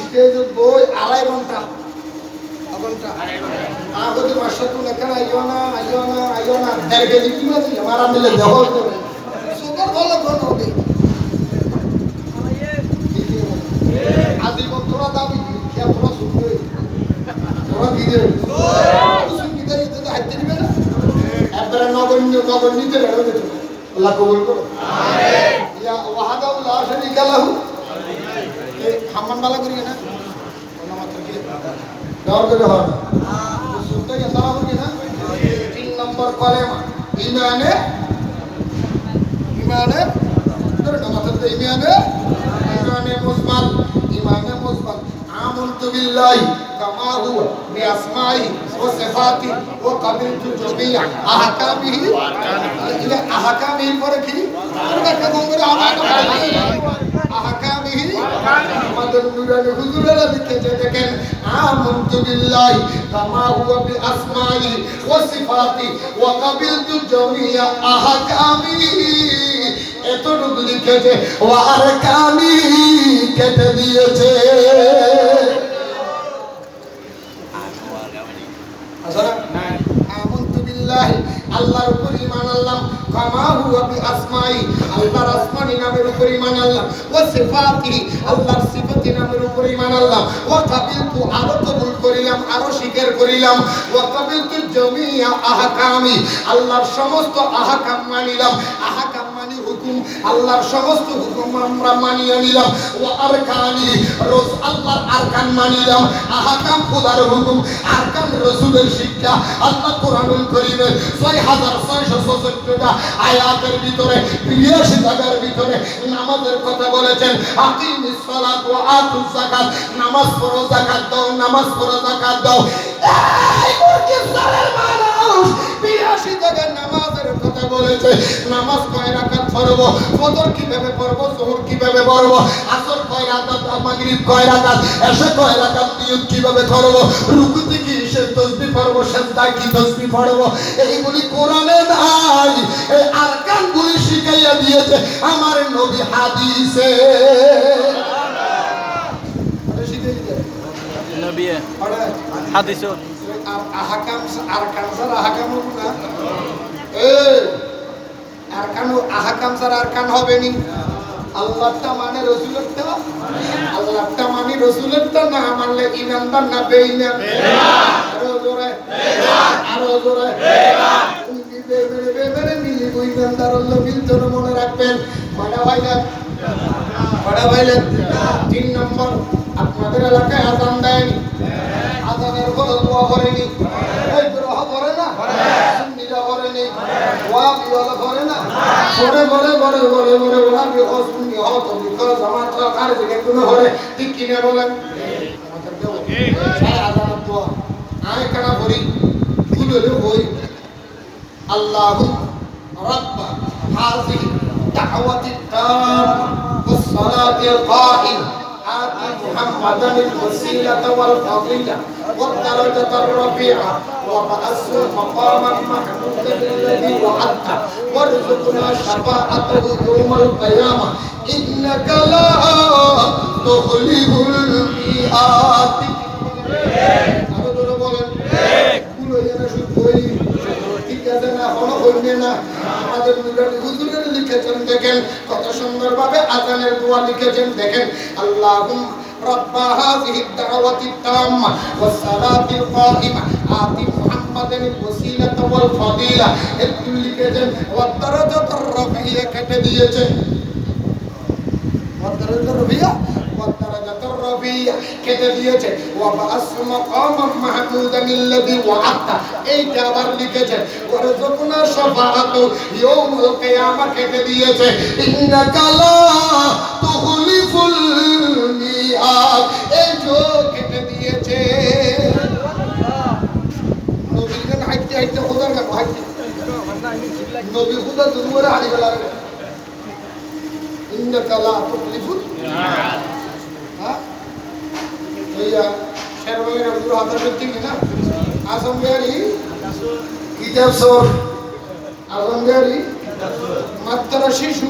Stage বই আড়াই ঘন্টা আগতে মাসে তো লেখা আইও না 1.5 কেজি কি মাছ মারা মিলে দেহ করে সুগার ভালো কোন হবে আজীবন তোরা দাবি কি তোরা শুনবে তোরা কি দেবে সুবিধা দিতে হাইতে দিবে না একবারে নগণ্য নিতে বেরোবে আল্লাহ কবুল করো আমিন ইয়া ওয়াহাদাহু লা শারীকা লাহু এই হামান বালা করি না ওনা মাত্র কি দর করে হয় শুনতে কি সারা করি না 3 নম্বর কলেমা ঈমানে ধরে না মাত্র ঈমানে মুসবাত আমানতু বিল্লাহি কামা হুয়া বিআসমাইহি ওয়া সিফাতিহি ওয়া কাবিলতু জামিআ আহকামিহি ইলা আহকামিহি পরে কি একটা গঙ্গরে আহকামিহি আমাদের নুরানি হুজুরেরা লিখেছে দেখেন আমানতু বিল্লাহি কামা হুয়া বিআসমাইহি ওয়া সিফাতিহি ওয়া কাবিলতু জামিআ আহকামিহি এতটুকু লিখেছে ওয়ার কামি কেটে দিয়েছে আমানতু বিল্লাহি আল্লাহর উপর ঈমান আনলাম কামা হুয়া বিআসমাই আল্লাহর আসমানি নামের উপর ঈমান আনলাম ওয়া সিফাতিহি আল্লাহর সিফাতি নামের উপর ঈমান আনলাম ওয়া কাবিলতু আরো কবুল করিলাম আরো স্বীকার করিলাম ওয়া কাবিলতু জামিআ আহকামি আল্লাহর সমস্ত আহকাম মানিলাম আহকাম মানে হুকুম আল্লাহর সমস্ত হুকুম আমরা মানিয়ে নিলাম ওয়া আরকানি রোজ আল্লাহর আরকান মানিলাম আহকাম খোদার হুকুম আরকান রাসূলের শিক্ষা আল্লাহ কোরআনুল কারীমের 6664টা আয়াতের ভিতরে 82 জায়গার ভিতরে নামাজের কথা বলেছেন আকিমিস সালাত ওয়া আতুজ যাকাত নামাজ পড়ো যাকাত দাও নামাজ পড়ো যাকাত দাও এই মুরগির মানুষ 82 জায়গায় নামাজের কথা বলেছে নামাজ কয় রাকাত পড়ব ফজর কিভাবে পড়ব যোহর কিভাবে পড়ব আসর কয় রাকাত মাগরিব কয় রাকাত এশা কয় রাকাত নিয়ত কিভাবে করব রুকুতে কি সে তাসবিহ পড়ব সিজদায় কি তাসবিহ পড়ব এইগুলি কোরআনে নাই এই আরকানগুলি শিখাইয়া দিয়েছে আমার নবী হাদিসে নবী হাদিসে আহকাম আরকান ছাড়া আহকাম হবে না এই আহকাম ছাড়া আরকান হবে নি আল্লাহটা মানে রাসূলেরটা আল্লাহটা মানে রাসূলেরটা না মানলে ঈমানদার না বেঈমান আরো জোরে বেঈমান মিলি ঈমানদার আল্লাহ মিলতো মনে রাখবেন বড় ভাইলেন 3 নম্বর আপনাদের এলাকায় আযান দেয়নি আযানের বড় দোয়া করেনি এই দোয়া করে না সুন্নিরা করেনি ওয়াবি ওয়ালা করে না বড় ওয়াবি ও সুন্নি ও তো বিকল জামাত কার দিকে কোন করে ঠিক কি না বলেন আমাদের দেব এই আযানের দোয়া আয় কানা করি ফুললে হই আল্লাহু রাব্ব হাযিহি দাওয়াতি তাম والصلاه القائمه آتي محمدا الوسيلة والفضيلة والدرجة الرفيعة وبعثه مقاما محمودا الذي وعدته وارزقنا شفاعته يوم القيامة إنك لا تخلف الميعاد আমাদের নুরানি হুজুরের লিখেছেন দেখেন কত সুন্দরভাবে আযানের দোয়া লিখেছেন দেখেন আল্লাহুম্মা رب هذه الدعوة التامة والصلاة القائمة آتي محمدا الوسيلة والفضيلة الكل كذا والدرجة الرفيعة كتدية والدرجة الرفيعة كتدية وبعث مقاما محمودا الذي وعدته أي جابر لكذا ورزقنا شفاعته يوم القيامة كتدية إنك لا تخلف الميعاد أي جو كتدية نبي كان حتى خدا كان حتى نبي خدا دنور عليه بلا إنك لا تخلف الميعاد ها هي شرمين عبد الرحمن بنتي না আজমগারি কিতাব সর আজমগারি মাত্র শিশু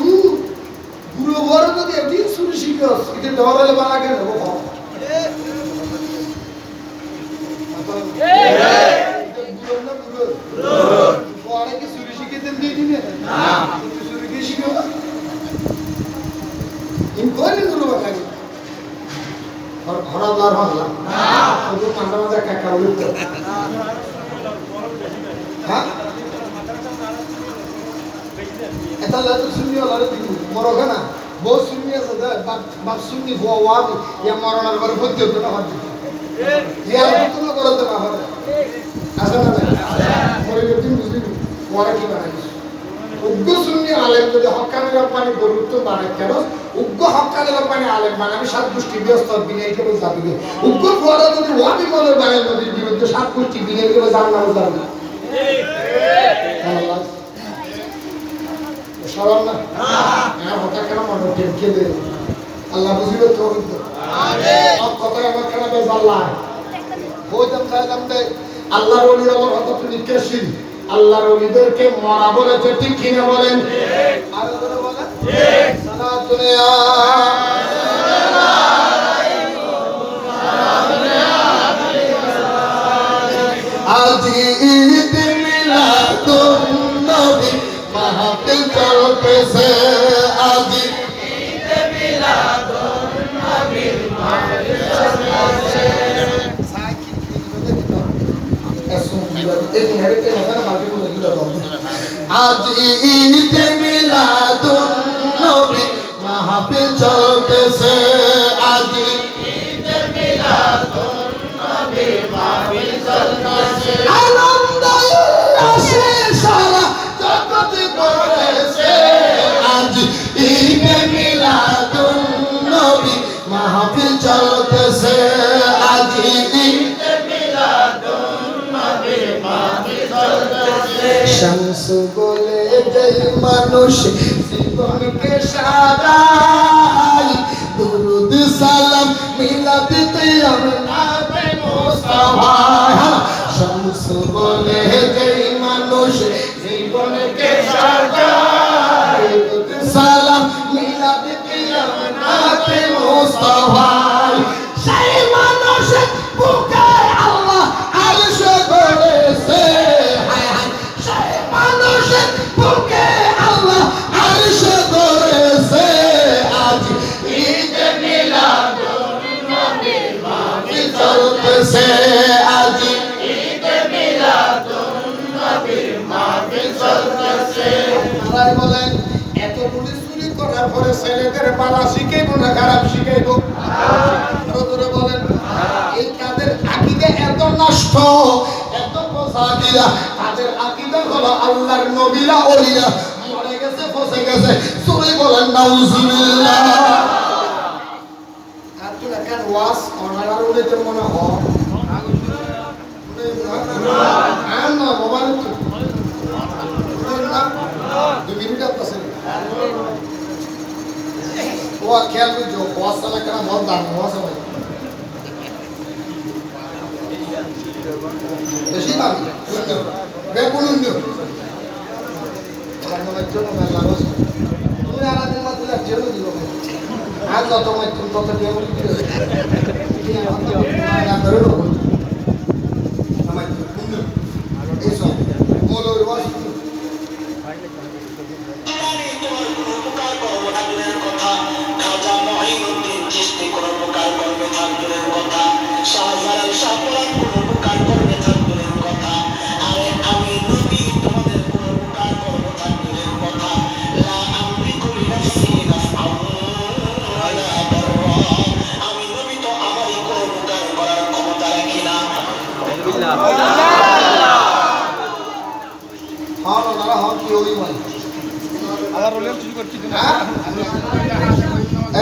পুরো বড় যদি একদিন শুরু শিখস এটা ডরালে বানা কেন হরাল্লার হল্লা শুধু মাঝে মাঝে কাকা উঠত হ্যাঁ এটা লাগে শুনি লাগে মরগে না বহু শুনি আছে বাপ শুনি হওয়া ওয়াবি ইয়া মরণের পরে ভর্তি হতো না হচ্ছে ইয়ার তুমি করতে না হবে আসলে না মরে গেছি বুঝলি ওরা কি বানাইছে উগ্র শুনি আলেম যদি হক্কানের রব্বানি গুরুত্ব বানাই কেন উগ্র হক্কানের রব্বানি আলেম মানে আমি সাত গোষ্ঠী ব্যস্ত বিনয় করে যাবি উগ্র ফুয়ারা যদি ওয়াবি বলে বানাই নদীর বিরুদ্ধে সাত গোষ্ঠী বিনয় করে জান্নাতে যাবে আল্লাহ সরল না হ্যাঁ হঠাৎ কেন মনে টেনকে দে আল্লাহ বুঝিবে তো আমিন সব কথাই আমার কেন বেজাল্লাহ বলতাম চাইলাম দে আল্লাহর ওলি আমার হঠাৎ নিকেশিন আল্লাহর ওলিদেরকে মরা বলেছে ঠিক কিনা বলেন ঠিক আর ধরে বলেন ঠিক সালাতুল আজি ঈদ মিলাদুন নবী মাহফিল চলতেছে আজি ঈদ মিলাদুন নবী মাহফিল চলতেছে আজি ঈদ মিলাদুন নবী মাহফিল চলতেছে আজি ঈদ মিলাদুন নবী মাহফিল চলতেছে আনন্দ উল্লাসে সারা জগৎ ভরেছে আজি ঈদ মিলাদুন নবী মাহফিল চলতেছে আজি ঈদ মিলাদুন নবী মাহফিল চলতেছে শামস বলে যেই মানুষ জীবনকে সারাই দুরুদ সালাম মিলাদ দিতে আমনাতে মুস্তাফা শামস বলে যেই মানুষ জীবনকে সারাই দুরুদ সালাম মিলাদ দিতে আমনাতে মুস্তাফা সেই মানুষ বুকে আল্লাহ আরশ করেছে হায় হায় সেই মানুষ বুকে আল্লাহ আরশ করেছে আজ ঈদ মিলাদুন নবী মাহফিল চলতেছে আজ ঈদ মিলাদুন নবী মাহফিল চলতেছে তাই বলেন এত পুলিশ চুরি করার পরে ছেলেদের পালা শিখাইব না খারাপ শিখাইব ধরে বলেন এই কাদের আকীদা এত নষ্ট এত প্রসাদিরা তাদের আকীদা হলো আল্লাহর নবীরা ওলিরা মরে গেছে ফসে গেছে চুরি বলেন নাউজুবিল্লাহ আর তুই কেন ওয়াজ অনার উড়েতে মনে হয় আর না মোবাইল দুই মিনিট আছে ও খেয়াল করছো ওয়াজ চালা কেন মন দাম ওয়াজ হয় বেশি দাম বেগুন তুমি আলাদিন মাত্র জেরো দিল আর যত মাধ্যম তত বেগুন এইসব মোলের ওয়াজ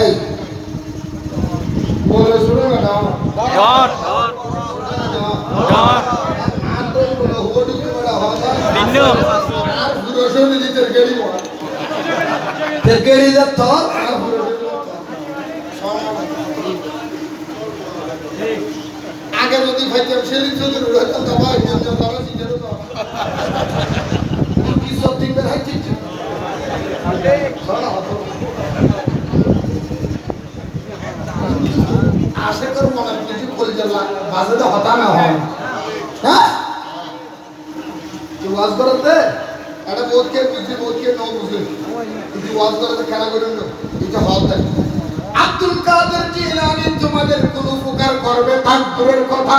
এই বলে শুনে না দাও ডট ডট বিন্নু আর গুরুশনি দিতে গেলি বড় তে গেলি যা তো আগে যদি ভাইতাম সেলি চৌধুরী হইতাম তো ভাই আমি তারা শিখেলো তো কি সব দিন বের হইছে আশা কর মনে কিছু বলে যাবা বাজে তো হতা না হয় হ্যাঁ তুই ওয়াজ করতে এটা বহুত কে বুঝি বহুত কে নাও বুঝে তুই ওয়াজ করতে খেলা করেন না এটা হল দেয় আব্দুল কাদের জিলানী তোমাদের কোনো দূরের কথা,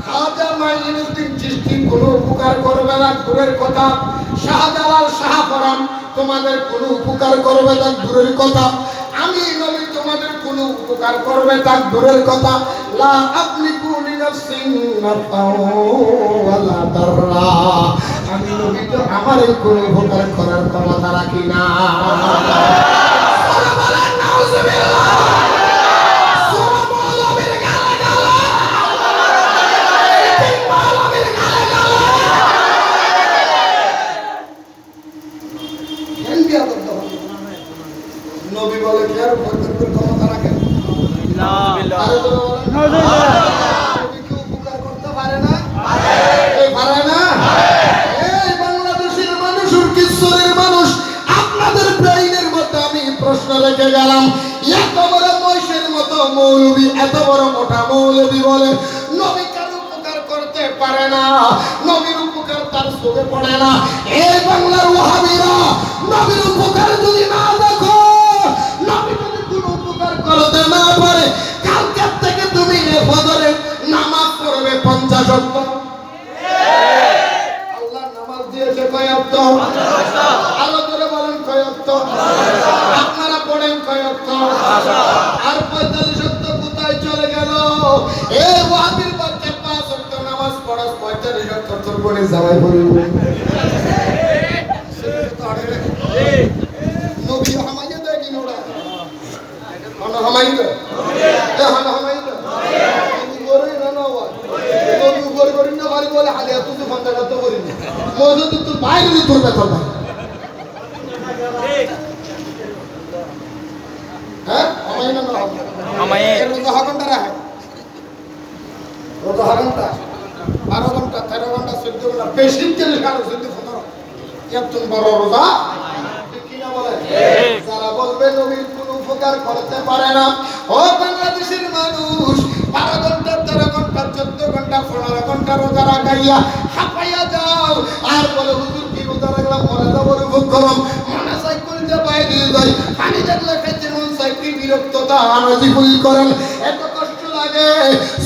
খাজা মাইনুদ্দিন চিশতি কোনো উপকার করবে না দূরের কথা, শাহজালাল শাহপরান তোমাদের কোনো উপকার করবে না দূরের কথা, আমি নবী তোমাদের কোনো উপকার করবে তা দূরের কথা, লা আমলিকু লিনাফসিন নাফআও ওয়ালা দাররা, আমি নবী তো আমার কোনো উপকার করার ক্ষমতা রাখি না। সুবহানাল্লাহ, নাউজুবিল্লাহ। নবী বলে কি আর উপকার ক্ষমতা রাখেন? নবী কি উপকার করতে পারে না? পারে না? এই বাংলাদেশের মানুষ, কিশোরের মানুষ, আপনাদের ব্রেইনের মধ্যে আমি প্রশ্ন রেখে গেলাম, এত বড় মহিষের মতো মৌলবী, এত বড় মোটা মৌলবী বলে নবী কার উপকার করতে পারে না, নবীর উপকার তার চোখে পড়ে না। এই বাংলার ওয়াহাবীরা নবীর উপকার যদি না দেখো, নবী যদি কোনো উপকার করতে না পারে, কালকে থেকে তুমি ফজরের নামাজ পড়বে 50 ওয়াক্ত। আল্লাহ নামাজ দিয়েছে কয় ওয়াক্ত? আলো করে বলেন কয় ওয়াক্ত? আপনারা পড়েন কয় ওয়াক্ত? আর 45 ওয়াক্ত কোথায় চলে গেল? এই ওয়াহাবীর বাচ্চা 5 ওয়াক্ত নামাজ পড়াস, 45 ওয়াক্ত তোর বনে যাওয়াই পড়বে। নবী হামাইয়া দেয় কি নোড়া? হানা হামাইয়া এ হানা হামাইয়া নবী বলে না না ওয়া নবী উপরে করি না বাড়ি বলে হালে এত তো ফন্দা করতে করি না মজুদ তোর বাইরে দি তোর বেতন না। হ্যাঁ হামাইয়া না হামাইয়া রোজা ঘন্টা রাখে, রোজা ঘন্টা 12 ঘন্টা 13 ঘন্টা 14 ঘন্টা বেশি চলে গেল 14 15 এত বড় রোজা যারা বলবে নবীর কোনো উপকার করতে পারে না, ও বাংলাদেশের মানুষ 12 ঘন্টা 13 ঘন্টা 14 ঘন্টা 15 ঘন্টা রোজা রাখাইয়া হাঁপাইয়া যাও আর বলে হুজুর কি রোজা রাখলাম মনে যাবো রূপ গরম মনে চাই কলজা বাইরে যায় পানি দেখলে খাইতে মন চাই কি বিরক্ততা আনাজি ফুল করেন এত কষ্ট লাগে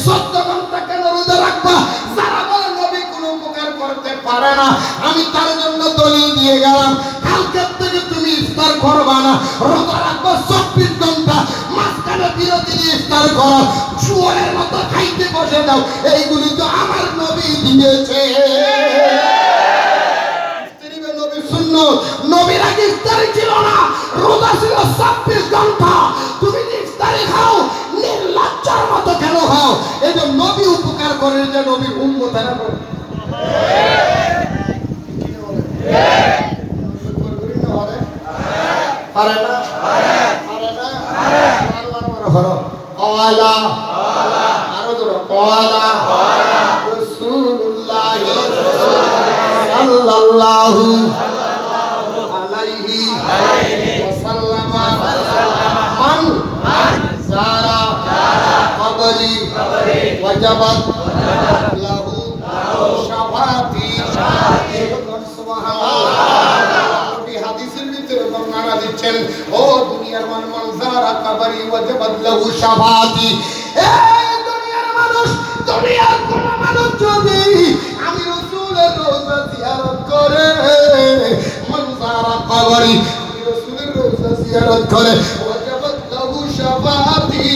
14 ঘন্টা কেন রোজা রাখবা? যারা বলে নবী কোনো উপকার করতে পারে না, আমি তার জন্য দলিল দিয়ে গেলাম, কালকে থেকে তুমি ইফতার করবা না, রোজা রাখবা 24 ঘন্টা, মাঝখানে বিরতি দিয়ে ইফতার করো, শুয়োরের মতো খাইতে বসে দাও, এইগুলি তো আমার নবী দিয়েছে। নবীর সুন্নাত, নবীর আগে ইফতারি ছিল না, রোজা ছিল 24 ঘন্টা, তুমি ইফতারি খাও নির্লজ্জার মতো কেন খাও? এই যে নবী উপকার করে, যে নবীর উম্মতেরা করে পারে না, পারে না, আলা আরো ধরো আলা রাসূলুল্লাহ সাল্লাল্লাহু আলাইহি ওয়াসাল্লাম মান যারা কবরি ওয়াজাবাত লাহু শাফাতি বর্ণনা দিচ্ছেন, ও দুনিয়ার মানুষ যারা কবরি ওয়াজাবাত লাহু শাফাতি, এই দুনিয়ার মানুষ, দুনিয়ার কোন মানুষ যদি আমি রাসূলের রওজা জিয়ারত করে, মান যারা কবরি, আমি রাসূলের রওজা জিয়ারত করে, ওয়াজাবাত লাহু শাফাতি,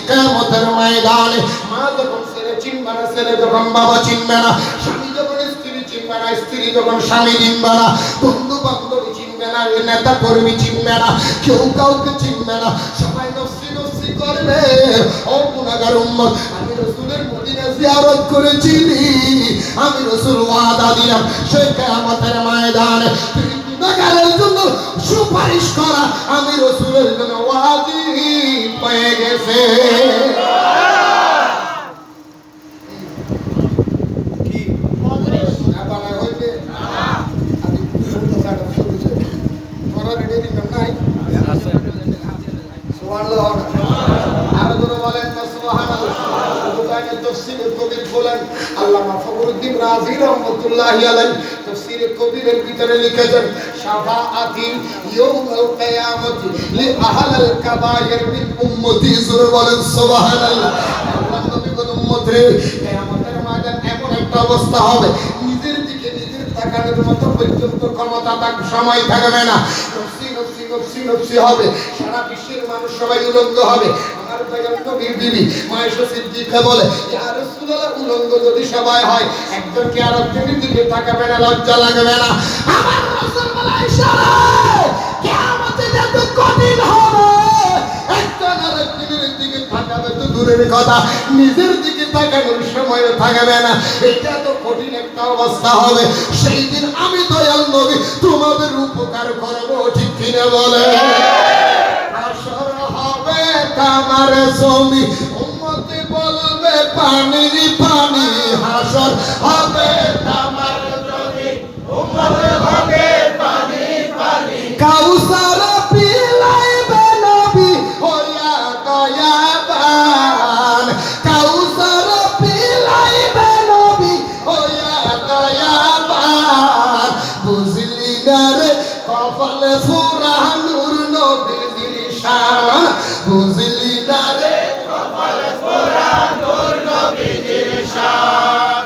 কিয়ামতের ময়দানে মা যখন ছেলে চিনবে না, ছেলে যখন বাবা চিনবে না, স্বামী যখন স্ত্রী চিনবে না, স্ত্রী যখন স্বামী চিনবে না, বন্ধু বান্ধবী চিনবে না, নেতা কর্মী চিনবে না, কেউ কাউকে চিনবে না, সবাই নফসি নফসি করবে। ও গুনাহগার উম্মত, আমি রাসূলের মদিনা জিয়ারত করেছিলি, আমি রাসূল ওয়াদা দিলাম সেই কিয়ামতের ময়দানে তুই গুনাহগারের জন্য সুপারিশ করা আমি রাসূলের জন্য ওয়াজিব হয়ে গেছে। আল্লামা ফখরুদ্দিন রাজি রহমাতুল্লাহি আলাইহি তাফসীরে কবিরের ভিতরে লিখেছেন, শাফাআতি ইয়াউমাল কিয়ামতি লি আহলিল কাবায়ের মিন উম্মতি, সুবহানাল্লাহ সুবহানাল্লাহ। আল্লাহ নবী বলেন উম্মত রে, কিয়ামতের ময়দান এমন একটা অবস্থা হবে, নিজের দিকে নিজের তাকানোর মতো পর্যন্ত ক্ষমতা সময় থাকবে না। নফসি নফসি নফসি নফসি হবে, সারা বিশ্বের মানুষ সবাই উলঙ্গ হবে। আমার দয়াল নবীর বিবি মায়েশা সিদ্দিকা বলে, ইয়া রাসূলুল্লাহ, উলঙ্গ যদি সবাই হয়, একজন কি আরেকজনের দিকে তাকাবে না, লজ্জা লাগবে না? আমার রাসূল বলে, আয়েশা কিয়ামতে এত কঠিন হবে, একজন আরেকজনের দিকে তাকাবে তো দূরের কথা, নিজের দিকে তাকানোর সময় থাকবে না। এটা তো কঠিন একটা অবস্থা হবে। সেই দিন আমি দয়াল নবী তোমাদের উপকার করব, ঠিক কিনা বলে? হাসর হবে তামার জমি, উম্মতে বলবে পানি পানি। হাসর হবে তামার জমি, উম্মতে হবে পানি পানি। কাউসার পিলাইবে নবী হইয়া দয়াবান, কাউসার পিলাইবে নবী হইয়া দয়াবান। বুঝলি না রে কপালে ফুরা নূর নবীর শান, বুঝলি না রে কপালে ফুরা নূর নবীর শান।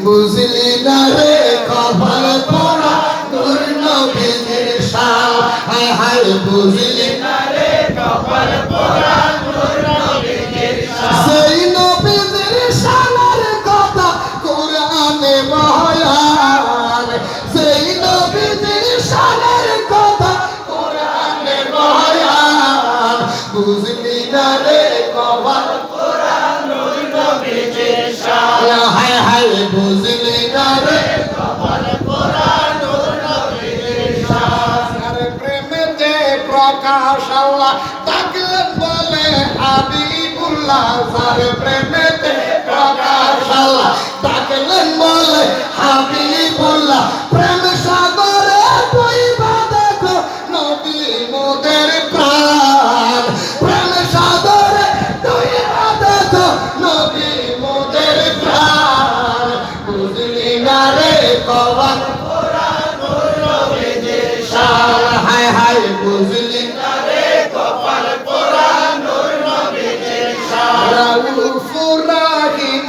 বুঝলি না রে কপাল পোড়া নূর নবীর শান, হায় হায় বুঝলি না রে কপাল পোড়া নূর নবীর শান। সেই নবীর শানের কথা কোরআনে বয়ান, সেই নবীর শানের কথা কোরআনে বয়ান। বুঝলি না রে কপাল পোড়া নূর নবীর শান, হায় হায় বুঝলি না রে কপাল পোড়া নূর নবীর শান। আরে প্রেমেতে প্রকাশ আল্লাহ ডাকলেন বলে হাবিবুল্লাহ, আরে প্রেমেতে প্রকাশ আল্লাহ ডাকলেন বলে হাবিবুল্লাহ। প্রেম সাগরে ডুইবা দেখো নবী মোদের প্রাণ, প্রেম সাগরে ডুইবা দেখো নবী মোদের প্রাণ। বুঝলি না রে কপাল পোড়া নূর নবীর শান, হায় হায় বুঝলি না রে কপাল পোড়া নূর নবীর শান। রাউফুর রাহিম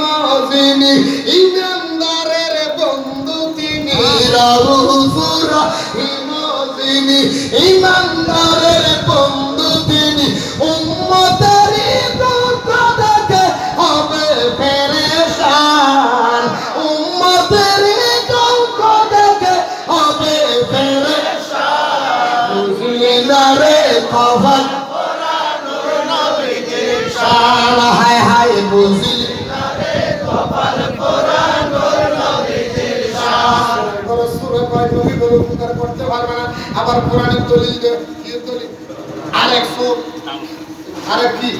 যিনি, ইমানদারের বন্ধু তিনি। রাউফুর রাহিম যিনি, ইমানদারের বন্ধু তিনি। উম্মতের দুঃখ দেখে হবে পেরেশান, উম্মতের দুঃখ দেখে হবে পেরেশান। বুঝলি না রে কপাল পোড়া নূর নবীর শান, হায় হায় বুঝলি না রে কপাল পোড়া নূর নবীর শান। রাসূল কয় নবী বলে উপকার করতে পারবে না, আবার কোরআনের দলিল দে, কি দলিল? আরেক সুর, আরেক কি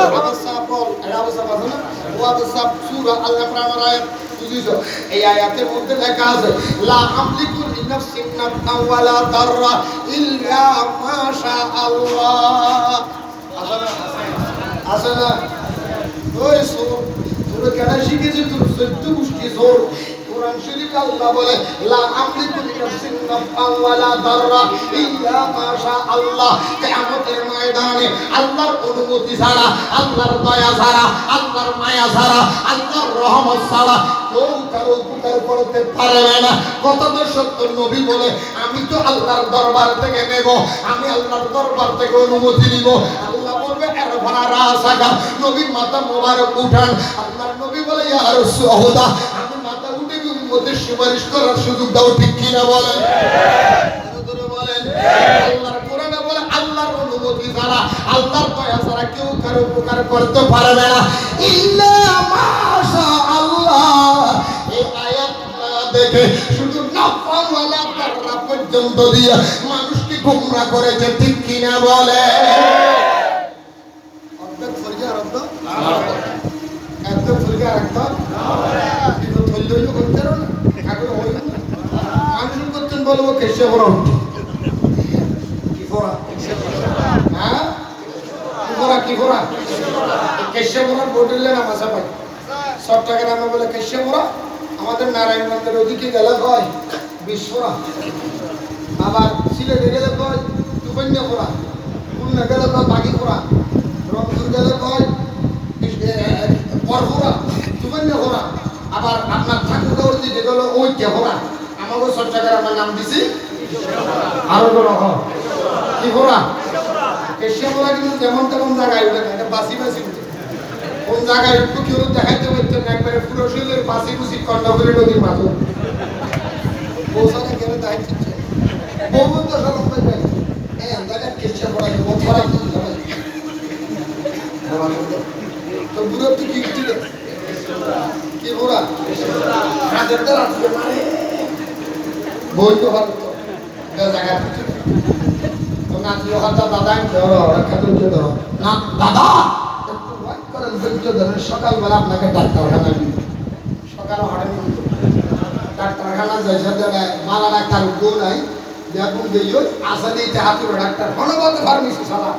আবার সাবল, এটা আবার সাবল না, ওয়াদ সাব সূরা আল ইমরান আয়াত বুঝিছো? এই আয়াতের মধ্যে লেখা আছে, লা আমলিকু লিনাফসি নাফআ ওয়ালা দাররা ইল্লা মা শা আল্লাহ। আছে না? ওই সুর তোর কেন শিখেছিস? তোর 14 গোষ্ঠী জোর কোরআন শরীফে আল্লাহ বলে, লা আমলিকু লিনাফসি নাফআ ওয়ালা দাররা ইল্লা মা শা আল্লাহ। কিয়ামতের ময়দানে আল্লাহর অনুমতি ছাড়া, আল্লাহর দয়া ছাড়া, আল্লাহর মায়া ছাড়া, আল্লাহর রহমত ছাড়া কেউ কারো উপকার করতে পারবে না। কতটা সত্য নবী বলে, আমি তো আল্লাহর দরবার থেকে নেব, আমি আল্লাহর দরবার থেকে অনুমতি নিব। আল্লাহ বলবে এরফা রাসাকা, নবীর মাথা মোবারক উঠান। আল্লাহর নবী বলে, ইয়া রাসূলুল্লাহ, আমি মাথা উঠে উম্মতের সুপারিশ করার সুযোগ দাও, ঠিক কিনা বলেন? বলেন আল্লাহর কোরআনে বলে, আল্লাহর অনুমতি ছাড়া, আল্লাহর দয়া ছাড়া কেউ কারো উপকার করতে পারবে না ইল্লা মাশা আল্লাহ। এই আয়াত দেখে শুধু নাফাওয়ালা তারা পর্যন্ত দিয়ে মানুষকে গোমরা করেছে, ঠিক কিনা বলে? অর্ধেক ফরজা অর্ধ একদম ফরজা একদম কিন্তু ধৈর্য করতে পারো না, কাকে হইল না মানুষ করতেন বলবো কেসে বড় কি করা হ্যাঁ কি করা কেসে বড় বোর্ডের নাম আছে ভাই চট্টগ্রামে বলে কেসে বড়, আমাদের নারায়ণগঞ্জের ওদিকে গেলে কয় বিশ্বরা, আবার সিলেটে গেলে কয় তুকন্যা করা, খুলনা গেলে কয় বাগি করা, রংপুর গেলে কয় পরপুরা তুকন্যা করা, আবার আপনার ঠাকুরগাঁওর দিকে গেল ঐক্য করা। আমাকে চট্টগ্রামের নাম দিছি আরো রকম কি করা কেসে করা, কিন্তু যেমন তেমন জায়গায় উঠে না, বাসি বাসি উঠে কোন জায়গায় একটু কেউ দেখাইতে পারতেন না, একবারে পুরো শরীরের বাসি বুসি কন্ডাগুলি নদীর মাঝে পৌঁছানো গেলে দায়িত্ব বহু তো সরম হয়ে যায় এই আন্দাজে কেসে করা বহুত খারাপ তো বুড়ো তো কি ছিল কি বুড়া রাতের তো রাত্রে মারে বই তো ভালো তো জায়গা তো নাতিও হাতা দাদা ধরো রক্ষা করতে ধরো না দাদা একটু ওয়াইট করেন ধৈর্য ধরেন, সকালবেলা আপনাকে ডাক্তারখানা নিয়ে সকালে হাঁটেন ডাক্তারখানা যাইছে দেয় মালা ডাক্তার গো নাই দেখুন গেল আসা দিতে হাতুড়ে ডাক্তার অনবত ফার্মেসি সালা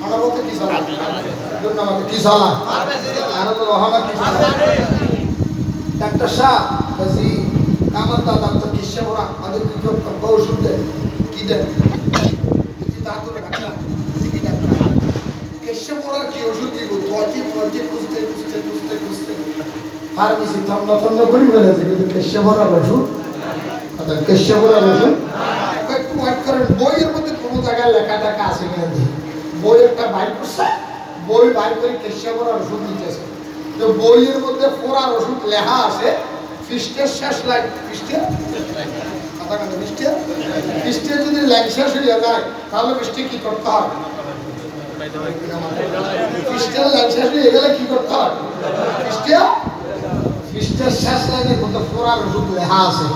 অনবত কি সালা ধন্যবাদ কি সালা আরো তো রহমত কি সালা ডাক্তার সাহেব বলছি আমার দাদা তো কিসে বড় আমাদের কি ওষুধ দেয় কি দেয় হাতুড়ে ডাক্তার কি ডাক্তার কিসে বড় কি ওষুধ দিব তোকে তোকে খুঁজতে খুঁজতে খুঁজতে খুঁজতে ফার্মেসি তন্ন তন্ন করি ফেলেছে, কিন্তু কিসে বড় ওষুধ কিসে বড় ওষুধ একটু ওয়াইট করেন। বইয়ের মধ্যে কোনো জায়গায় লেখা টাকা আছে কিনা দেখি, বই একটা বাইর করছে, বই বাইর করে কেসে পড়ার ওষুধ দিতেছে, তো বইয়ের মধ্যে পড়ার ওষুধ লেখা আছে পৃষ্ঠের শেষ লাইন পৃষ্ঠের কথা কথা পৃষ্ঠে যদি লাইন শেষ হয়ে যায় তাহলে পৃষ্ঠে কি করতে হবে, পৃষ্ঠের লাইন শেষ হয়ে গেলে কি করতে হবে, পৃষ্ঠের শেষ লাইনের মধ্যে পড়ার ওষুধ লেখা আছে,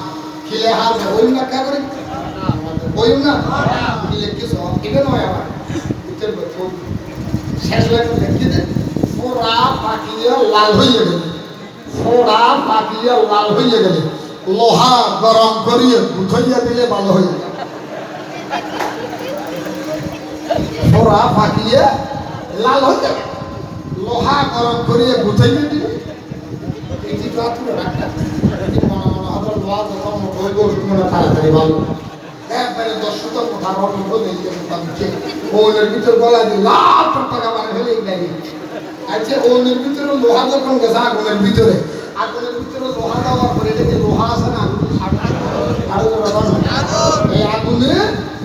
কি লেখা আছে ওই ব্যাখ্যা করি ওই না কি লিখেছ এটা নয় আমার শেষ লাইন লিখে দে ফোড়া পাকিয়ে লাল হয়ে গেলে, ফোড়া পাকিয়ে লাল হয়ে গেলে লোহা গরম করিয়ে উঠাইয়া দিলে ভালো হয়ে যাবে, ফোড়া পাকিয়ে লাল হয়ে যাবে লোহা গরম করিয়ে গুছাইয়ে দিলে এই যে ডাক্তার মনে মনে হবে লোহা যখন হইব মনে তাড়াতাড়ি ভালো একবারে 10 কোঠা রড বলে দিচ্ছে ওনের ভিতর গলা দিয়ে লাল টাকা মানে ফেলে গেলি। আচ্ছা ওনের ভিতরে লোহা যখন গেছে আগুনের ভিতরে লোহা দেওয়ার পরে এটাকে লোহা আছে না এই আগুনে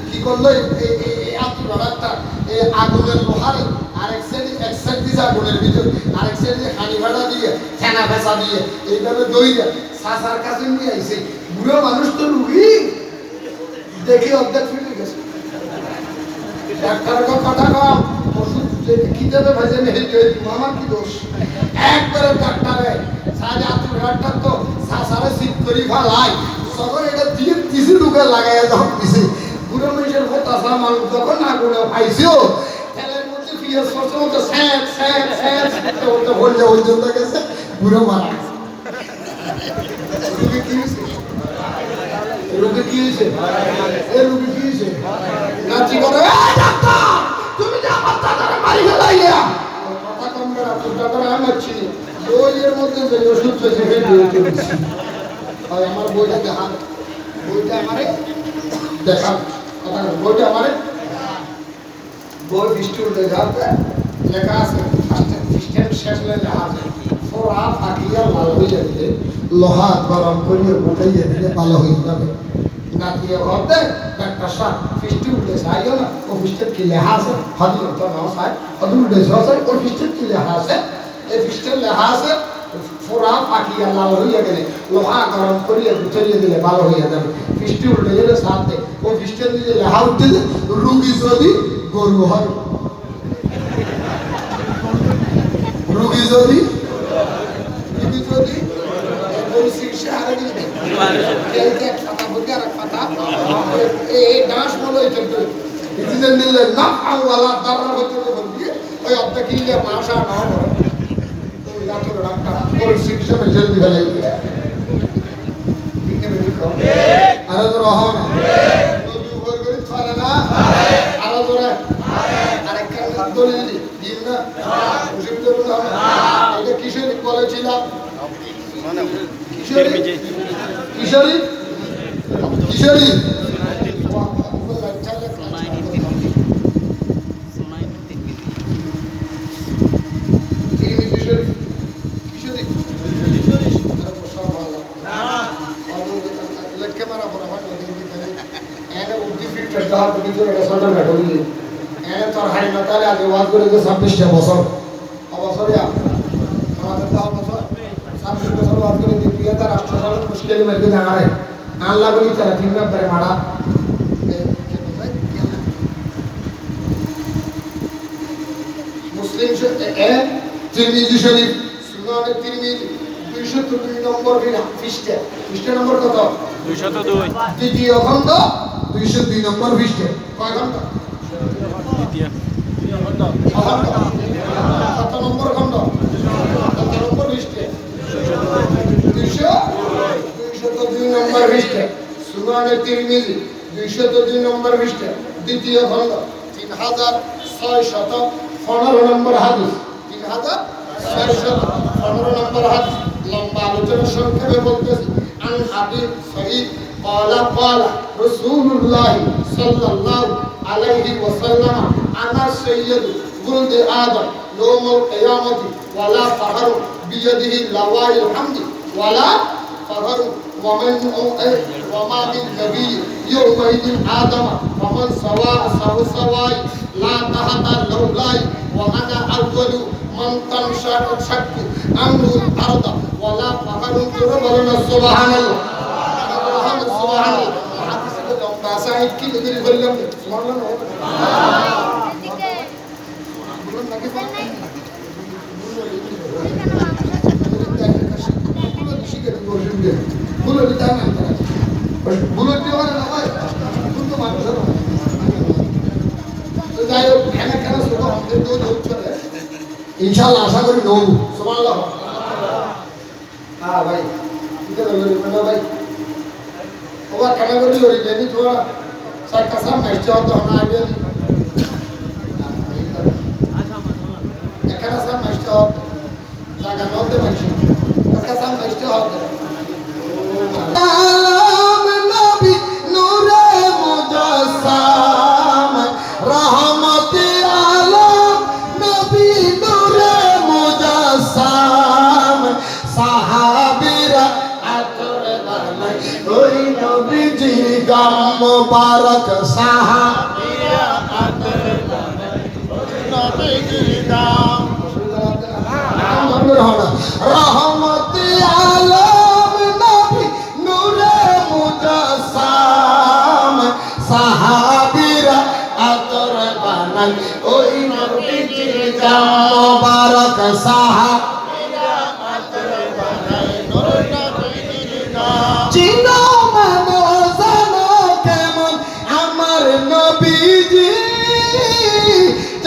কি করলো এই আত্মরাটা এই আগুনের লোহারে আরেক সাইড দিছে আগুনের ভিতরে আরেক সাইডে খানি ভাড়া দিয়ে ঠেনা ফেসা দিয়ে এইভাবে দইরা সাসার কাছে নিয়ে আইছে। বুড়ো মানুষ তো রুগী দেখে অর্ধেক ফিরে গেছে, ডাক্তার কথা কম ওষুধ কি দেবে ভাইজে নেই আমার কি দোষ, একবারে ডাক্তারে সাজে আত্মঘাটটা তো সাসারে সিট করি ভালাই তখন এটা দিয়ে দিছি ঢুকে লাগাইয়া যখন দিছি বুড়ো মানুষের হতাশা মানুষ যখন আগুনে পাইছিও তেলের মধ্যে পিঁয়াজ করছে মতো স্যাঁত স্যাঁত স্যাঁত ওটা ভরলে ওই জন্য গেছে বুড়ো মারা রুগী কি হয়েছে রুগী কি হয়েছে এই রুগী কি হয়েছে নাচি করে ডাক্তার তুমি যে আমার দাদারে মারি ফেলাইয়া কথা কম করা তোর দাদারে আমি মারছি বইয়ের মধ্যে যে ওষুধ আছে সেই বইতে দিচ্ছি আর আমার বইটা দেখান বইটা আমারে দেখান কথা বইটা আমারে বই বৃষ্টি উঠে যাতে লেখা আছে সিস্টেম শেষ লেখা আছে ফোড়া ফাটিয়া লাল হয়ে যাবে লোহা গরম করিয়ে উঠাইয়ে দিলে ভালো হয়ে যাবে না দিয়ে ঘরতে ডাক্তার সাহেব ফিস্টি উঠে আইও না ও ফিস্টের কি লেখা আছে হাজির তো না সাহেব হাজির উঠে সাহেব ও ফিস্টের কি লেখা আছে এই ফিস্টের লেখা আছে ফোড়া ফাটিয়া লাল হয়ে গেলে লোহা গরম করিয়ে উঠাইয়ে দিলে ভালো হয়ে যাবে ফিস্টি উঠে গেলে সাথে ও ফিস্টের দিলে লেখা উঠে রুগী যদি গরু হয় যদি চিকিৎসা হারে দিলে এক ফাতা বুকে আর এক ফাতা এই ডান্স বলো এটা ডিসিশন দিলে না আল্লাহ দাররা হতে বলবি ওই অর্ধেক কিনলে মাসা না হবে তো রাতে ডাক্তার ওর চিকিৎসা মেজর দিবে লাগবে ঠিক আছে ঠিক আরে তো রহম নবী উপর করে চলে না আরো জোরে আরেকটা দলিল দিন না মুসিবত না এটা কিসের বলেছিলাম কিশোরী কিশোরী কিশোরী বছর রাষ্ট্র মুশকিল মেরে দাঁড়ায় আল্লাহ বলি তারা তিন নম্বরে মারা মুসলিম তিরমিজি শরীফ সুনানে তিরমিজি 202 নম্বর পৃষ্ঠা পৃষ্ঠা নম্বর কত 202 দ্বিতীয় খণ্ড 202 নম্বর পৃষ্ঠা কয় খণ্ড দ্বিতীয় খণ্ড কত নম্বর খণ্ড কত নম্বর পৃষ্ঠা 202 নম্বর পৃষ্ঠা সুনানে তিরমিজি 202 নম্বর পৃষ্ঠা দ্বিতীয় খণ্ড 3615 নম্বর হাদিস 3615 নম্বর হাদিস লম্বা আলোচনা সংক্ষেপে বলতেছি আন আবি সঈদ قال قال رسول الله صلى الله عليه وسلم انا سيد ولد ادم يوم القيامه ولا فخر بيده لواء الحمد ولا فخر وما من نبي يومئذ آدم ومن سواء لا تحت لولاي وأنا أول من تنشق عنه الأرض ولا فخر تربنا سبحان الله سبحان الله বাসায় কি করে বললাম সুবহানাল্লাহ বলুন নাকি বুলো দিতে না বুলো দিতে হয় না ভাই বুলো মানুষ তো যাই হোক কেন কেন শুনো আমাদের তো দৌড় চলে ইনশাআল্লাহ আশা করি দৌড় সুবহানাল্লাহ হ্যাঁ ভাই ঠিক আছে বলো ভাই ওবা কেন করে লড়ি জানি তোরা সাইকা সাম মেসে হতো না আগে এখানে সাম মেসে হতো জায়গা নতে মেসে এখানে সাম মেসে হতো আলাম নবী নূরে মুজাসসাম রহমতে আলাম নবী নূরে মুজাসসাম সাহাবীরা আতরে বানাই ওই নবীজি গাম মুবারক সাহাবীরা আতরে বানাই ওই নবীজি গাম রহমতে আলাম নবী নূরে মুজাসসাম সাহাবীরা আতর বানাই ওই নবীজি গাম মুবারক সাহাবীরা আতর বানাই ওই নবীজি গাম চিনো মানো জানো কেমন আমার নবীজি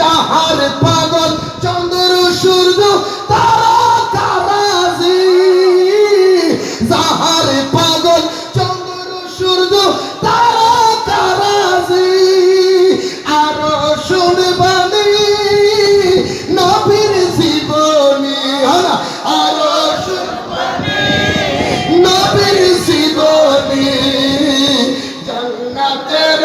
যাহার পাগল চন্দ্র সূর্য তারা তারাজি যাহার পাগল চন্দ্র সূর্য তারা তারাজি আরো শুনবানি নবীর জীবনী আরো শুনবানি নবীর জীবনী জান্নাতের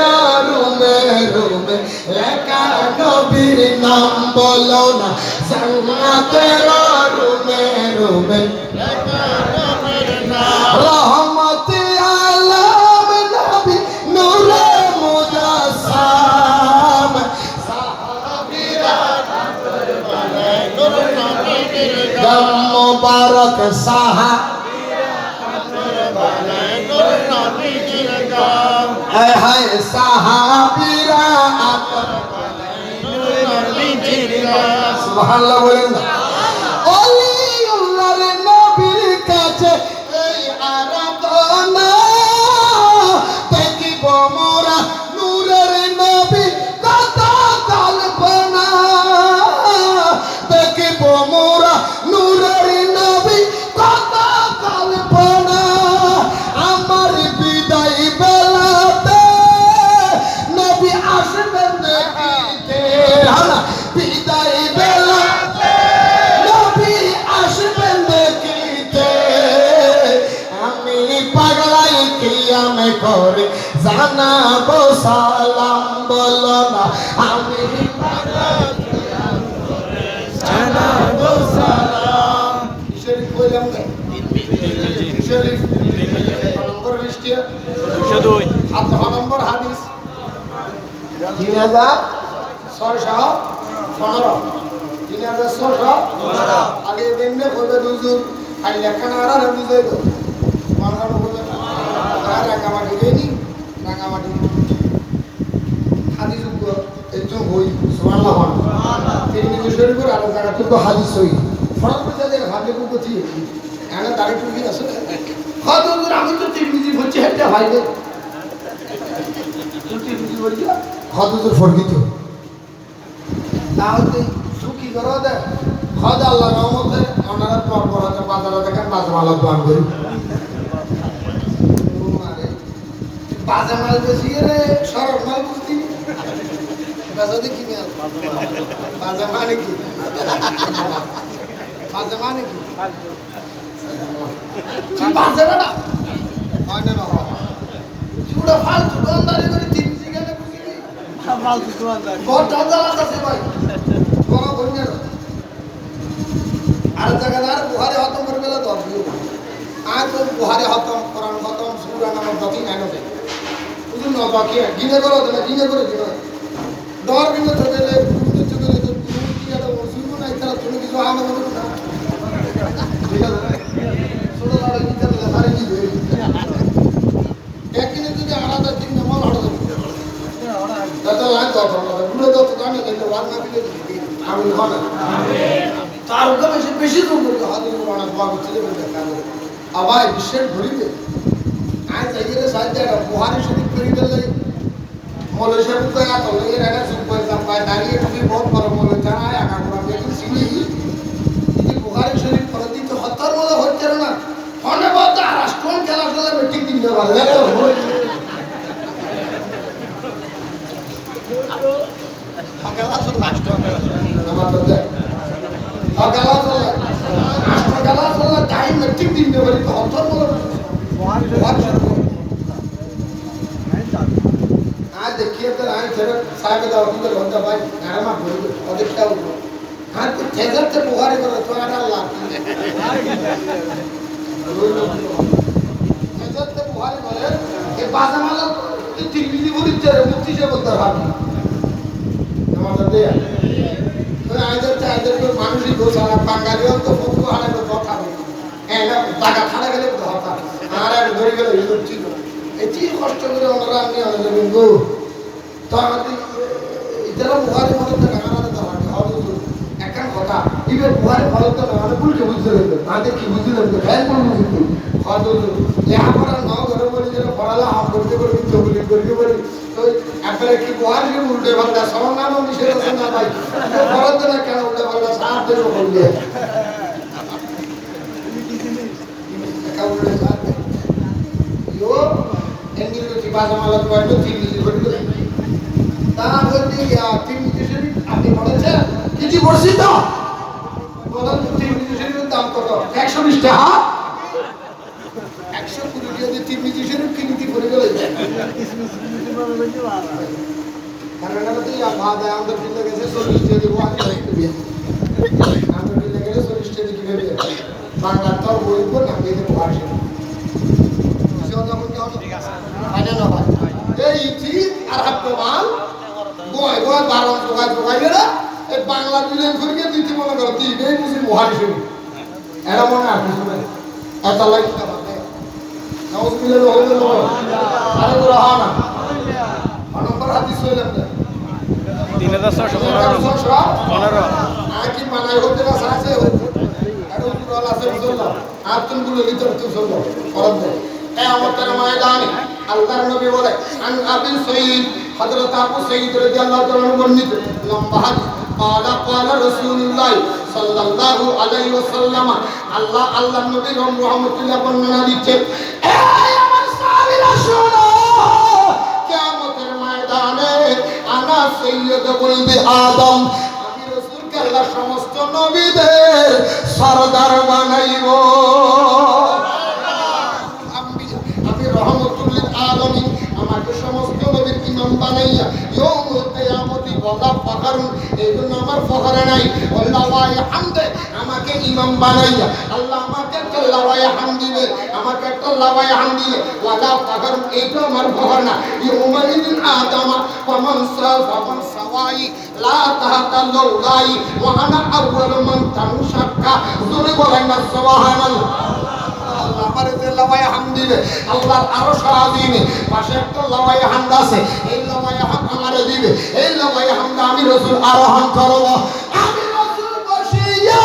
রুমে রুমে লেখা নবীর নাম বলো না জান্নাতের রুমে রুমে লেখা নবীর নাম রহমতে আলাম নবী নূরে মুজাসসাম সাহাবীরা আতর বানাই নূর নবীর গাম মুবারক সাহাবীরা আতর বানাই নূর নবীর গাম হায় হায় সাহাবীরা আতর বানাই নূর নবীর গাম সুবহানাল্লাহ বলেন না ও জানাবো সালাম বলো না আমি জানাবো সালাম শরীফ কইলাম না শরীফ নম্বর লিস্টে 202 আট নম্বর হাদিস 3615 আগে দিনে কইবে দুজুর আই লেখানা আর বুঝাই দাও মানগানো বলে আর রাঙ্গামাটি দেনি রাঙ্গামাটি হাদিস উগ্র একজন হই সুবহানাল্লাহ তিনি নিজে শরীফের আর জায়গা তো হাদিস হই ফরক বুঝা দেখ ভাবে কো কতি এনা দাঁড়ি টুকি আছে হাদুর আমি তো তিরমিজি হচ্ছে হেটা ভাই রে তিরমিজি বলি হাদুর ফরকিত তাহলে সুখী করো দে খোদা আল্লাহর রহমতে ওনারা পরপরতে বাজারে দেখেন বাজমালা দোয়ান করি বাজমাল বেশি রে সরব মাল বুঝতি বাজা দেখি না বাজা মানে কি বাজা মানে কি বাজা না হয় না চুড়া ফালতু দোকানদারি করে তিন জিগানে বুঝি ফালতু দোকানদারি বড় দাদা আছে ভাই কোন বন্যা আর জায়গাদার বুহারি খতম করে গেলে তো আজ তো বুহারি খতম কোরআন খতম সূরা নাম দতি নাই নবে বুঝুন না বাকি গিনে করো না গিনে করে দিও দর গিনে চলে পুরো চলে তো পুরো কি আর শুরু নাই তারা তুমি কিছু আনা বলো না ঠিক আছে ছোট লাড়া কি চলে সারি কি দেই একদিনে যদি আলাদা দিন নামাল হড়া দেব দাদা লাগ দাও পুরো তো জানে কিন্তু ওয়ান না দিলে আমি না আমিন তার উপরে বেশি জোর করতে হাদিস কোরআন দোয়া করতে বলতে কাজ আবার বিশ্বের ঘুরিতে আজ এগিয়ে সাহায্য বুহারি শরীফ করে দিলে মৌলভী সাহেব তো এত লাগে না সুপার জাম্পায় দাঁড়িয়ে তুমি বহুত বড় মৌলভী জানায় আকা কোরআন দেখুন সিনি এই বুহারি শরীফ করে দিতে হত্যার মতো হচ্ছে না ফোনে বলতে আর রাষ্ট্রন খেলা খেলা মিটিং দিতে পারে এত সকাল আসল রাষ্ট্র আমাদের দেখ সকাল আসল সকাল আসল টাইম মিটিং দিতে পারি তো হত্যার মতো आज देखिए तो आज जरा साहब का उधर होता भाई आराम बोल और देखता हूं हां तो ठेजर से बुहारी करो तो आटा ला ठेजर से बुहारी बोले ये बाजा माला तिरमिजी बोली तेरे मुक्ति से बोलता भाभी नमाज दे तो आज तो मानुषी दो सारा बांगालियों तो फोटो आने को কথা है ना টাকা খাড়া গেলে তো হতা আর আর ধরে গেল এই ঠিক এটি কষ্ট করে ওনারা আমি আনন্দ গো তো আমাদের ইতারা বুহারি মনে তো আমাদের তো হয় একখান কথা ইবে বুহারি ভালো তো না ভুলকে বুঝতে হবে আমাদের কি বুঝতে হবে ফেল কোন বুঝতে হয়তো লেখা পড়া নাও ঘরে বলি যেন পড়ালা হাম করতে করতে চবলি করতে পারি তো একবারে কি বুহারি কে উল্টে বলতা সমান নাম নিষেধ আছে না ভাই পড়াতে না কেন উল্টে বলতা সাথ দেব বললে কাউরে সাথ यो एंगल को चिपासा माला तो आइलो तीन निजी করে দিল তা বলতে ইয়া তিন নিজি শরীফ আপনি পড়েছে কিছু পড়ছি তো বলেন তিন নিজি শরীফের দাম কত 120 টাকা 120 টাকা দিয়ে তিন নিজি শরীফ কিনতে পড়ে গেল কারণ এটা তো ইয়া ভাদা আমাদের দিলে গেছে 40 টাকা দিব আর একটু বিয়ে আমাদের দিলে গেছে 40 টাকা কিভাবে বাংলা তো বলবো না দিয়ে ভাষা আইনা না ভাই এই ঠিক আর হাতে মাল গোয় গোয় 12 টাকা টাকা না এই বাংলা বিলেন করে দিতে মনে করো তুই এই বুঝি বুহারি শুনি এরা মনে আছে শুনে এত লাইক না ভাই নাউজ বিলেন হলো আরে তো রাহা না নম্বর হাদিস হইলাম না 3615 আকি মানাই হতে না আছে এটা পুরো আছে বুঝলাম আর তুমি গুলো ভিতর তো চলো করব কিয়ামতের ময়দানে আল্লাহর নবী বলে আন আবি সাইদ হযরত আবু সাইদ রাদিয়াল্লাহু তাআলা বর্ণিত লম্বা হাদিস قال قال رسول الله صلى الله عليه وسلم আল্লাহর নবী রাহমাতুল্লাহ বর্ণনা দিচ্ছে এই আমার সাহাবীরা শোনো কিয়ামতের ময়দানে আনা সাইয়্যিদ বলবে আদম আমি রাসূলকে আল্লাহ সমস্ত নবীদের সরদার বানাইবো রহমতুল্লিল আলামিন আমাকে সমস্ত কারণ এই জন্য আমার ফখরে নাই আল্লাহ হামদে আমাকে ইমাম বানাইয়া আল্লাহ আমাকে একটা লাওয়াই হাম দিবে আমাকে একটা লাওয়াই হাম দিলে ওয়ালা ফখর এইটা আমার ফখর না ইউমাইদিন আদামা ফামান সাওয়াই লা তাহাতা লাউলাই ওয়া আনা আউয়াল মান তানশাক্কা জোরে বলেন না সুবহানাল্লাহ আমার যে লাওয়াই হাম দিবে আল্লাহর আরশ আজিমে পাশে একটা লাওয়াই হামদ আছে এই লাওয়াই হাম আমারে দিবে এই লাওয়াই হামদ আমি রাসূল আরোহণ করব আমি রাসূল বসিয়া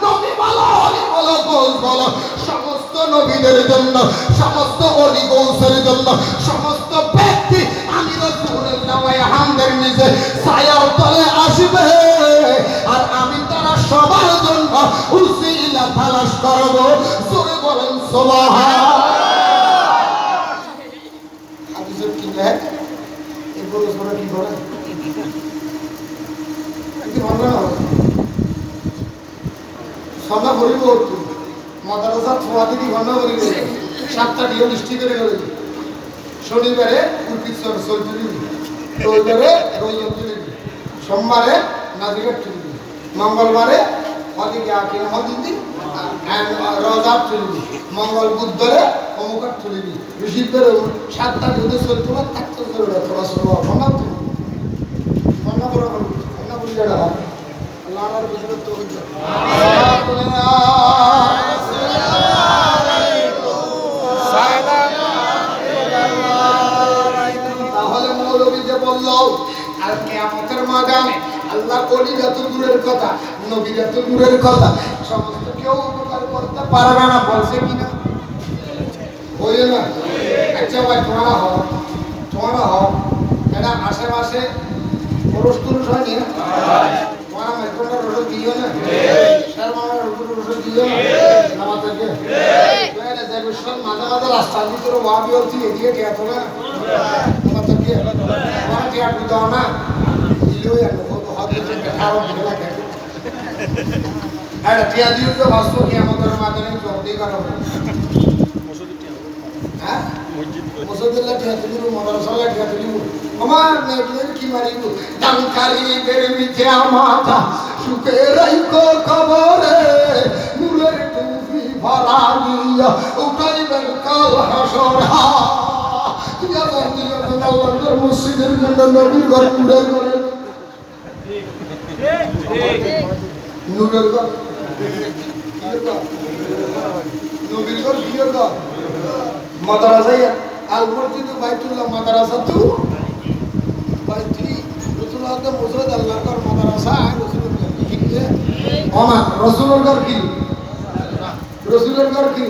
নবী বলো ওলি বলো গোল বলো সমস্ত নবীদের জন্য সমস্ত ওলি গৌসের জন্য সমস্ত ব্যক্তি আমি রাসূলের লাওয়াই হামদের নিচে ছায়ার তলে আসবে আর আমি তারা সবার জন্য উসিলা তালাশ করব জোরে বলেন সুবহান হাদিসের কি লেখ এই বড় সরা কি করে কি ভালো সদা করিব তো মাদ্রাসা ছোয়াদি দি ভালো করিব সাতটা ডিও দৃষ্টি করে গেল শনিবারে কুলপিছর সলজুরি রবিবারে রইজুরি সোমবারে নাজিকাত চুরি মঙ্গলবারে ওদিকে আকিন হদিদি রোজাত চুরি মঙ্গল বুধবারে অমুকাত চুরি ঋষিবারে সাতটা ডিও সলজুরি থাকতে করে তোরা সব ভালো তো ভালো করে ভালো করে যারা আল্লাহর বিজয় তো তাহলে মৌলবী যে বললো আর কিয়ামতের ময়দানে আল্লাহর ওলিরা তো দূরের কথা নবীরা তো দূরের কথা সমস্ত কেউ উপকার করতে পারবে না বলছে কিনা বলে না আচ্ছা ভাই তোমারা হও এটা আশেপাশে পুরুষ তুরুষ হয়নি না তোমারা মেট্রোটা রোড দিও না স্যার মারা রোড দিও না নামা থেকে মাঝে মাঝে রাস্তার ভিতরে ওয়াবি হচ্ছি এদিকে কে তো না নামা থেকে তোমার কে আপনি দাও না দিলেও একটা টিয়া দিও তো ভাষ্য কি আমাদের মাধ্যমে জব্দি করা হবে হ্যাঁ মসজিদুল্লাহ টিয়া তুলিব মাদ্রাসাল্লাহ টিয়া তুলিব আমার মেয়েদের কি মারিব দানকারীদের মিথ্যে মাথা সুখে রাইকো খবরে নূরের টুপি ভরা নিয়া উঠাইবেন কাল হাসর ইয়া বন্দিয়া আল্লাহর মসজিদের জন্য নবীর ঘর পুরে করে নূরের ঘর নবীর ঘর বিয়ের ঘর মাদ্রাসা আল মসজিদ বাইতুল্লাহ মাদ্রাসা তো বাইতি রাসূলুল্লাহ মুসাদ আল্লাহর ঘর মাদ্রাসা আর রাসূলুল্লাহ কি ওমা রাসূলুর ঘর কি রাসূলুর ঘর কি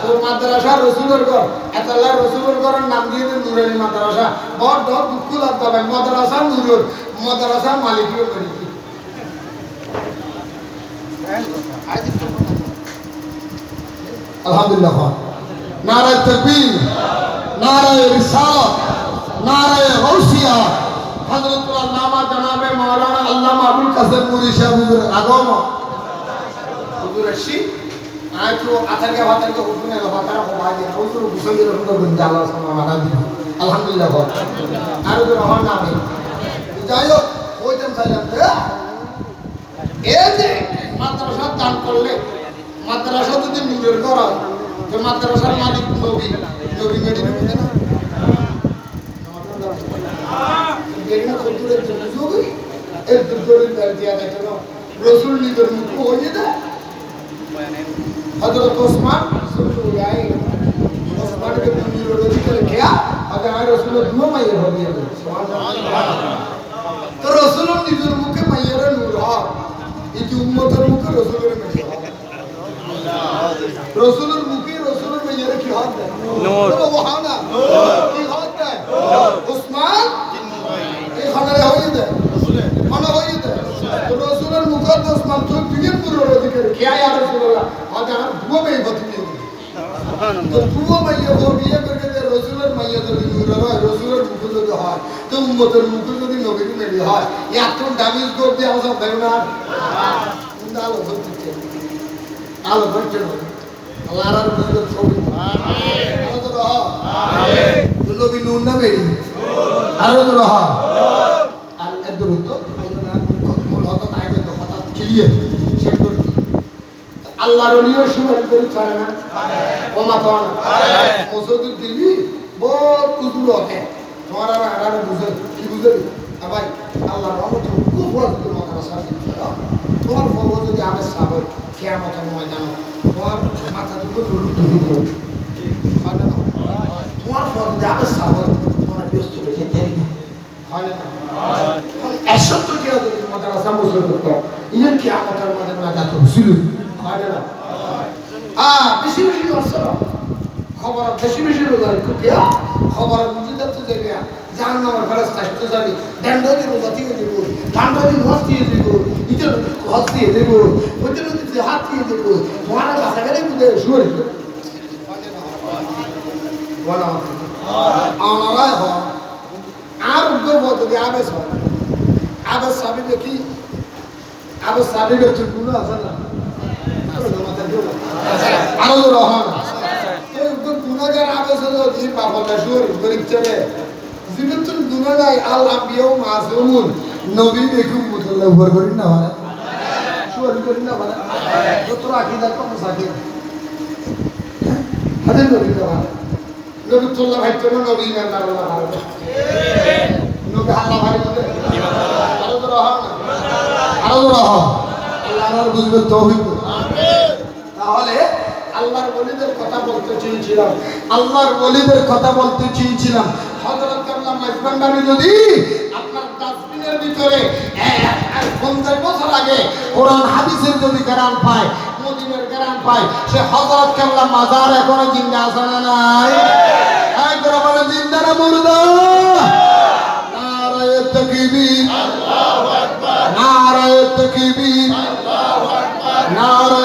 তো মাদ্রাসা রাসূলুর ঘর আল্লাহর রাসূলুর ঘরের নাম দিয়ে নূরের মাদ্রাসা বড় দুঃখ লাগবে মাদ্রাসা নূরের মাদ্রাসা মালিকের বাড়ি আলহামদুলিল্লাহ নারায়ে তাকবীর নারায়ে রিসালাত নারায়ে গাউসিয়া হযরতুল আল্লামা জনাবে মাওলানা আল্লামা আবুল কাসেম মুরি সাহেব হুজুর আগম হুজুর আসি আইতো আতারকে ভাতারকে হুজুরে ভাতারা হবাই দিয়া হুজুর বুঝাইলে হুজুর গঞ্জা আল্লাহ সামনে মানা দি আলহামদুলিল্লাহ আর হুজুর রহমান নামে যাই হোক ওইটাম চাইলাম এই যে মাদ্রাসা দান করলে মাদ্রাসা যদি নূরের ঘর হয় তো মাদ্রাসার মালিক নবী মেডি দেবে না দেখনা কতদূরের জন্য নবী এর দুর্গের দাঁড় দিয়া দেখো না রাসূল নিজের মুখ হয়ে যায় হযরত ওসমান সুবহানাল্লাহ ওসমানকে নূরের অধিকার কিয়া আগে রাসূল দুয়া মাইয়ের হবে সুবহানাল্লাহ তো রাসূল নিজের মুখে মাইয়ের নূর হয় এই উম্মতের মুখে রাসূলের মেডি রাসূলের মুখে রাসূলের মেয়ের কি হাত দেয় নূর সুবহানাল্লাহ কি হাত দেয় ওসমান এই খানারে হয়ে যায় খানা হয়ে যায় রাসূলের মুখে ওসমান তো দুনিয়ার পুরো অধিকার কি ইয়া রাসূলুল্লাহ আজ আর দুয়া মেয়ে বতি নেই সুবহানাল্লাহ তো দুয়া মেয়ে हो বিয়ে করকে যে রাসূলের মেয়ে যদি নূর হয় রাসূলের মুখে যদি হয় তো উম্মতের মুখে যদি নবীর মেয়ে হয় এত দামি গোপ দিয়ে আমরা দেব না উন্দাল হচ্ছে আলো ধরছে আল্লাহর রহমতের ছবি আমিন আলো তো রহ আমিন নবী নূর না মেরি আলো তো রহ আর এত কি চেক করতে আল্লাহর ওলিও সুপারিশ করে চলে না ও মাথা না মসজিদ দিলি বহুত কুজুর হবে তোমার আর বুঝে কি বুঝে ভাই আল্লাহর রহমত খুব বড় মাথা সাথে তোমার ফল যদি আবেশ সাবে কিয়ামত ময়দান তোমার মাথা দুটো লুট হয় না তোমার ফল যদি আবেশ সাবে তোমার ব্যস্ত হয়ে যায় হয় না এসব তো কি হবে মাদ্রাসা মুসলিম করতে ইয়ে কিয়ামতের মধ্যে না যাতো ছিল হয় না বেশি বেশি আসছে খবর বেশি বেশি রোজা কুটিয়া খবর বুঝতে তো যাবে জাহান্নামের ফেরেশতা আসতে যাবে দণ্ডদি রোজা দিয়ে দেব দণ্ডদি নামাজ দিয়ে দেব ইতর হজ দিয়ে দেব ওইটা যদি হাত দিয়ে দেব তোমার কাছে গেলে বুঝে শুয়ে বলা আমরা আর গর্ব যদি আবেশ হয় আবেশ সাবি দেখি আবেশ সাবি দেখি গুণ আছে না আরো রহমান গুণাগার আবেশ যদি পাপনা শুয়ে গরিব চলে জীবন তো গুণা নাই আল্লাহ বিয়েও মাসুমুন নবী দেখুন মুতল্লা উপর করি না মানে শুয়ে করি না মানে তো রাখিদা কম সাথে হাজার নবী না মানে নবী তোল্লা ভাই তো নবী ইমানদার আল্লাহ ভালো নবী আল্লাহ ভাই বলে আরো রহমান আল্লাহর বুঝবে তৌফিক আমিন তাহলে আল্লাহর ওলিদের কথা বলতে চেয়েছিলাম হযরত কাবলা মাইজবান্ডারি যদি আপনার ডাস্টবিনের ভিতরে 50 বছর আগে কোরআন হাদিসের যদি জ্ঞান পায় মদিনার জ্ঞান পায় সে হযরত কাবলা মাজার এখনো জিন্দা আছে না নাই এই করে বলে জিন্দা না মুর্দা নারায়ে তাকবীর আল্লাহু আকবার নারায়ে তাকবীর আল্লাহু আকবার নারায়ে